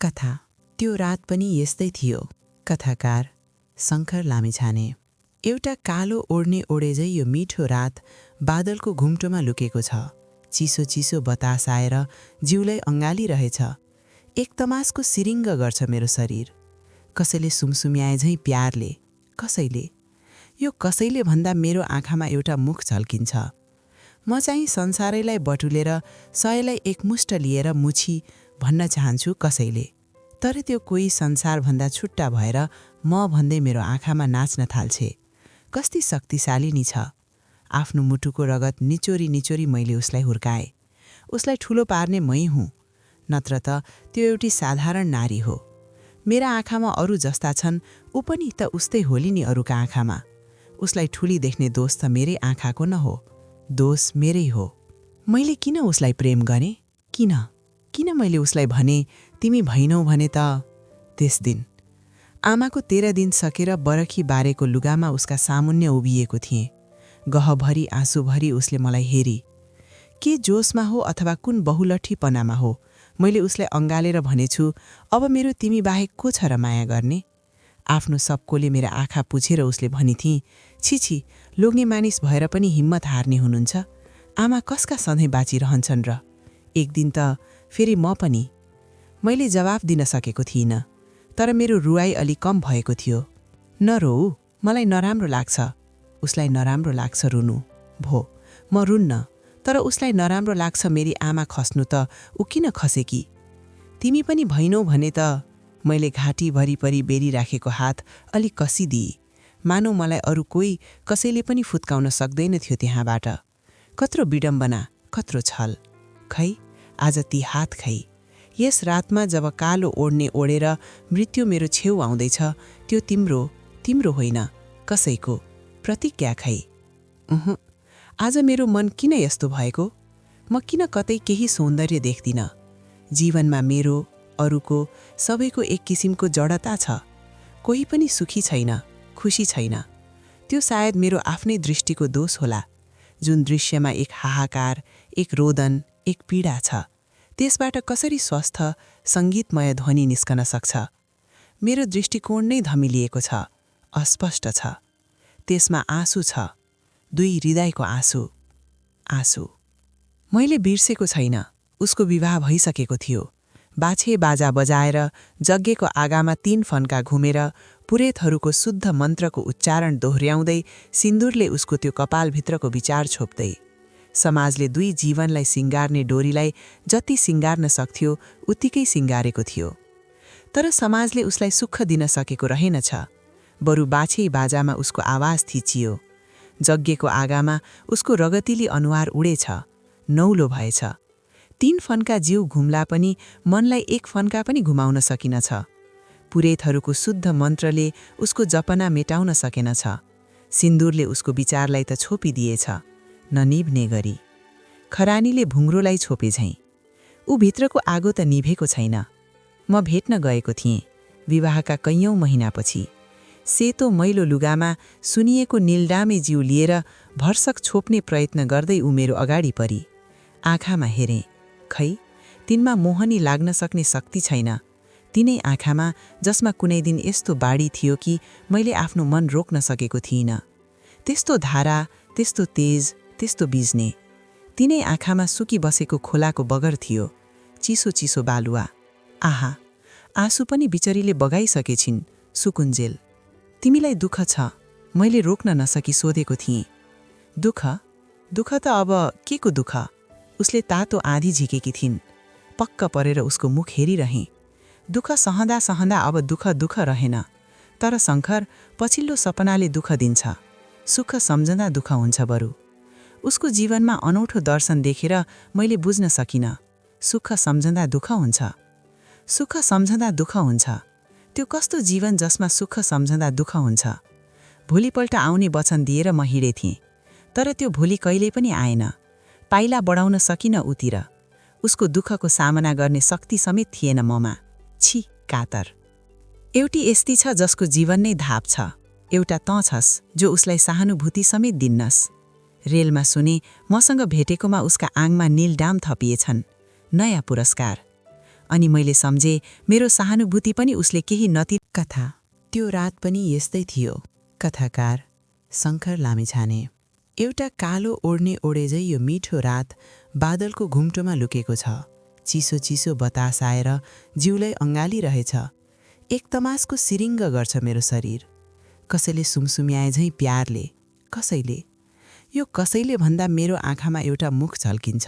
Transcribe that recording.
कथा त्यो रात पनि यस्तै थियो। कथाकार शङ्कर लामिछाने। एउटा कालो ओढ्ने ओढेझै यो मिठो रात बादलको घुम्टोमा लुकेको छ। चिसो चिसो बतास आएर जिउलाई अँगालिरहेछ। एक तमासको सिरिङ्ग गर्छ मेरो शरीर। कसैले सुमसुम्याए झैँ प्यारले, कसैले यो कसैले भन्दा मेरो आँखामा एउटा मुख झल्किन्छ। म चाहिँ संसारैलाई बटुलेर सयलाई एकमुष्ट लिएर मुछी भन्न चाहन्छु कसैले। तर त्यो कोही संसारभन्दा छुट्टा भएर म भन्दै मेरो आँखामा नाच्न थाल्छे। कस्ती शक्तिशालिनी छ। आफ्नो मुटुको रगत निचोरी निचोरी मैले उसलाई हुर्काएँ। उसलाई ठुलो पार्ने मै हुँ, नत्र त त्यो एउटी साधारण नारी हो। मेरा आँखामा अरू जस्ता छन्, ऊ पनि त उस्तै होली नि अरूका आँखामा। उसलाई ठुली देख्ने दोष त मेरै आँखाको न हो, दोष मेरै हो। मैले किन उसलाई प्रेम गरेँ? किन मैले उसलाई भने तिमी भइनौ भने त? त्यस दिन आमाको 13 दिन सकेर बरखी बारेको लुगामा उसका सामुन्य उभिएको थिएँ। गहभरी आँसुभरी उसले मलाई हेरी। के जोसमा हो अथवा कुन बहुलठीपनामा हो, मैले उसलाई अँगालेर भनेछु, अब मेरो तिमी बाहेक को छ र माया गर्ने? आफ्नो सबकोले मेरा आँखा पुछेर उसले भनिथिन्, छिछि लोग्ने मानिस भएर पनि हिम्मत हार्ने हुनुहुन्छ? आमा कसका सधैँ बाँचिरहन्छन् र? एक दिन त फेरि म पनि। मैले जवाफ दिन सकेको थिइनँ, तर मेरो रुवाई अलि कम भएको थियो। नरोऊ, मलाई नराम्रो लाग्छ। उसलाई नराम्रो लाग्छ रुनु। भो, म रुन्न, तर उसलाई नराम्रो लाग्छ मेरी आमा खस्नु त ऊ किन खसेकी? तिमी पनि भइनौ भने त? मैले घाँटी भरिपरि बेरिराखेको हात अलिक कसिदिए, मानौ मलाई अरू कोही कसैले पनि फुत्काउन सक्दैन थियो त्यहाँबाट। कत्रो विडम्बना, कत्रो छल। खै आज ती हात खै। यस रातमा जब कालो ओढ्ने ओढेर मृत्यु मेरो छेउ आउँदैछ, त्यो तिम्रो होइन, कसैको प्रतिज्ञा खै। आज मेरो मन किन यस्तो भएको? म किन कतै केही सौन्दर्य देख्दिनँ? जीवनमा मेरो, अरूको, सबैको एक किसिमको जडता छ। कोही पनि सुखी छैन, खुसी छैन। त्यो सायद मेरो आफ्नै दृष्टिको दोष होला। जुन दृश्यमा एक हाहाकार, एक रोदन, एक पीडा छ, त्यसबाट कसरी स्वस्थ सङ्गीतमय ध्वनि निस्कन सक्छ? मेरो दृष्टिकोण नै धमिलिएको छ, अस्पष्ट छ। त्यसमा आँसु छ, दुई हृदयको आँसु। मैले बिर्सेको छैन, उसको विवाह भइसकेको थियो। बाछे बाजा बजाएर यज्ञको आगामा 3 फन्का घुमेर पुरेतहरूको शुद्ध मन्त्रको उच्चारण दोहोर्याउँदै सिन्दुरले उसको त्यो कपालभित्रको विचार छोप्दै। समाजले 2 जीवनलाई सिङ्गार्ने डोरीलाई जति सिङ्गार्न सक्थ्यो उत्तिकै सिङ्गारेको थियो। तर समाजले उसलाई सुख दिन सकेको रहेनछ। बरु बाछे बाजामा उसको आवाज थिचियो। यज्ञको आगामा उसको रगतिली अनुहार उडेछ, नौलो भएछ। 3 फन्का जीव घुम्ला पनि मनलाई 1 फन्का पनि घुमाउन सकिनछ। पुरेतहरूको शुद्ध मन्त्रले उसको जपना मेटाउन सकेनछ। सिन्दुरले उसको विचारलाई त छोपिदिएछ, ननिभ्ने गरी। खरानीले भुङ्ग्रोलाई छोपे झैँ। ऊ भित्रको आगो त निभेको छैन। म भेट्न गएको थिएँ, विवाहका कैयौँ महिनापछि। सेतो मैलो लुगामा सुनिएको नीलडामे जीव लिएर भरसक छोप्ने प्रयत्न गर्दै ऊ मेरो अगाडि परी। आँखामा हेरेँ, खै तिनमा मोहनी लाग्न सक्ने शक्ति छैन। तिनै आँखामा जसमा कुनै दिन यस्तो बाढी थियो कि मैले आफ्नो मन रोक्न सकेको थिइनँ। त्यस्तो धारा, त्यस्तो तेज, त्यस्तो बिज्ने। तिनै आँखामा सुकी बसेको खोलाको बगर थियो, चिसो चिसो बालुवा। आहा, आँसु पनि बिचरीले बगाइसकेछिन्, सुकुन्जेल। तिमीलाई दुःख छ? मैले रोक्न नसकी सोधेको थिएँ। दुःख त अब के को दुःख? उसले तातो आँधी झिकेकी थिइन्। पक्क परेर उसको मुख हेरिरहेँ। दुःख सहँदा सहँदा अब दुःख रहेन। तर शङ्कर, पछिल्लो सपनाले दुःख दिन्छ। सुख सम्झँदा दुःख हुन्छ बरु। उसको जीवनमा अनौठो दर्शन देखेर मैले बुझ्न सकिनँ। सुख सम्झँदा दुःख हुन्छ। सुख सम्झँदा दुःख हुन्छ। त्यो कस्तो जीवन जसमा सुख सम्झँदा दुःख हुन्छ? भोलिपल्ट आउने वचन दिएर म हिँडे थिएँ, तर त्यो भोलि कहिल्यै पनि आएन। पाइला बढाउन सकिनँ उतिर। उसको दुःखको सामना गर्ने शक्ति समेत थिएन ममा। छी कातर। एउटी यस्ती छ जसको जीवन नै धाप छ। एउटा तँ छस् जो उसलाई सहानुभूति समेत दिन्नस्। रेलमा सुने मसँग भेटेकोमा उसका आङमा नीलडाम थपिएछन्। नयाँ पुरस्कार। अनि मैले सम्झे मेरो सहानुभूति पनि उसले केही नति कथा त्यो रात पनि यस्तै थियो। कथाकार शङ्कर लामिछाने। एउटा कालो ओढ्ने ओढेझै यो मिठो रात बादलको घुम्टोमा लुकेको छ। चिसो चिसो बतास आएर जिउलाई अँगालिरहेछ। एक तमासको सिरिङ्ग गर्छ मेरो शरीर। कसैले सुमसुम्याए झैँ प्यारले, कसैले, यो कसैले भन्दा मेरो आँखामा एउटा मुख झल्किन्छ।